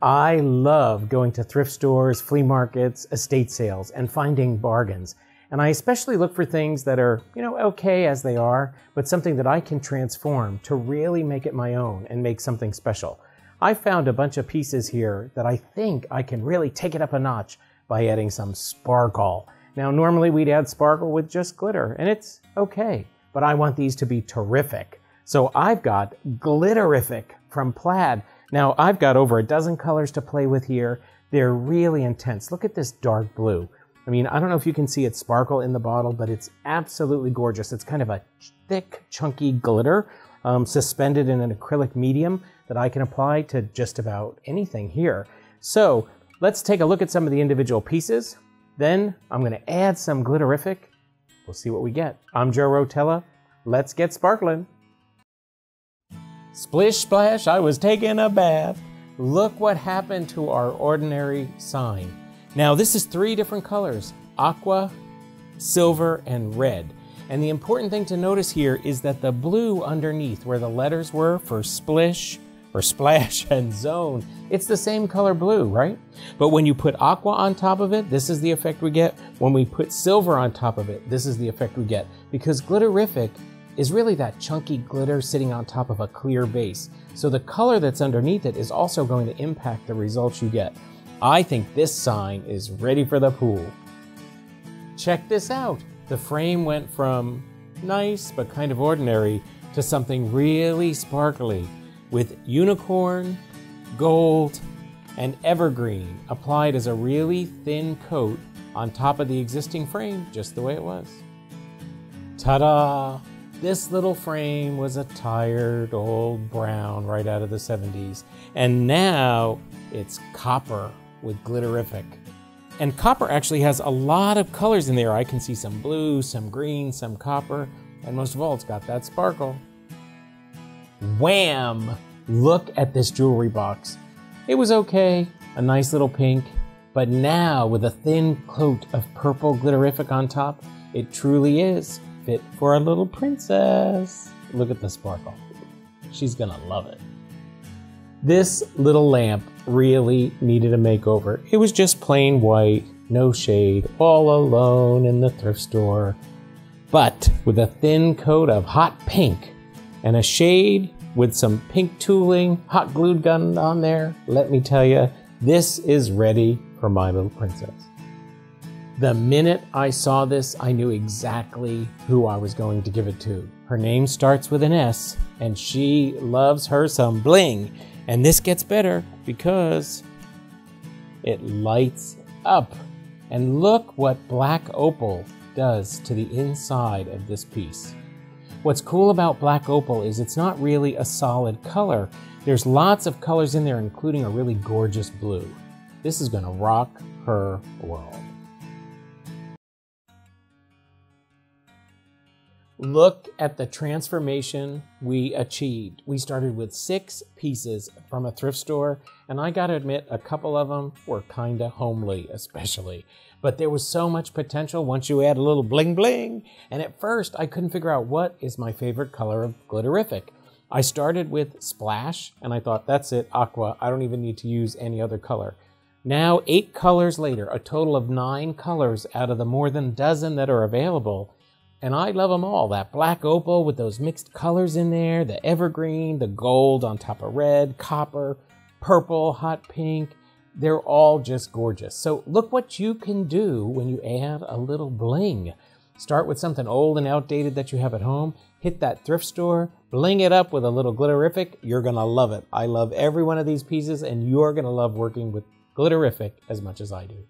I love going to thrift stores, flea markets, estate sales, and finding bargains. And I especially look for things that are, okay as they are, but something that I can transform to really make it my own and make something special. I found a bunch of pieces here that I think I can really take it up a notch by adding some sparkle. Now, normally we'd add sparkle with just glitter, and it's okay, but I want these to be terrific. So I've got Glitterfic from Plaid. Now, I've got over a dozen colors to play with here. They're really intense. Look at this dark blue. I mean, I don't know if you can see it sparkle in the bottle, but it's absolutely gorgeous. It's kind of a thick, chunky glitter suspended in an acrylic medium that I can apply to just about anything here. So let's take a look at some of the individual pieces. Then I'm going to add some Glitterfic. We'll see what we get. I'm Joe Rotella. Let's get sparkling. Splish splash, I was taking a bath. Look what happened to our ordinary sign. Now this is 3 different colors, aqua, silver, and red. And the important thing to notice here is that the blue underneath where the letters were for splish or splash and zone, it's the same color blue, right? But when you put aqua on top of it, this is the effect we get. When we put silver on top of it, this is the effect we get. Because Glitterfic is really that chunky glitter sitting on top of a clear base. So the color that's underneath it is also going to impact the results you get. I think this sign is ready for the pool. Check this out. The frame went from nice but kind of ordinary to something really sparkly with unicorn, gold, and evergreen applied as a really thin coat on top of the existing frame, just the way it was. Ta-da! This little frame was a tired old brown right out of the 70s, and now it's copper with Glitterfic. And copper actually has a lot of colors in there. I can see some blue, some green, some copper, and most of all, it's got that sparkle. Wham! Look at this jewelry box. It was okay, a nice little pink, but now with a thin coat of purple Glitterfic on top, it truly is fit for a little princess. Look at the sparkle. She's gonna love it. This little lamp really needed a makeover. It was just plain white, no shade, all alone in the thrift store. But with a thin coat of hot pink and a shade with some pink tooling, hot glued gun on there, let me tell you, this is ready for my little princess. The minute I saw this, I knew exactly who I was going to give it to. Her name starts with an S, and she loves her some bling. And this gets better because it lights up. And look what black opal does to the inside of this piece. What's cool about black opal is it's not really a solid color. There's lots of colors in there, including a really gorgeous blue. This is gonna rock her world. Look at the transformation we achieved. We started with 6 pieces from a thrift store, and I gotta admit, a couple of them were kinda homely, especially. But there was so much potential once you add a little bling bling, and at first I couldn't figure out what is my favorite color of Glitterfic. I started with splash, and I thought, that's it, aqua, I don't even need to use any other color. Now, 8 colors later, a total of 9 colors out of the more than a dozen that are available, and I love them all. That black opal with those mixed colors in there, the evergreen, the gold on top of red, copper, purple, hot pink. They're all just gorgeous. So look what you can do when you add a little bling. Start with something old and outdated that you have at home. Hit that thrift store, bling it up with a little Glitterfic. You're gonna love it. I love every one of these pieces, and you're gonna love working with Glitterfic as much as I do.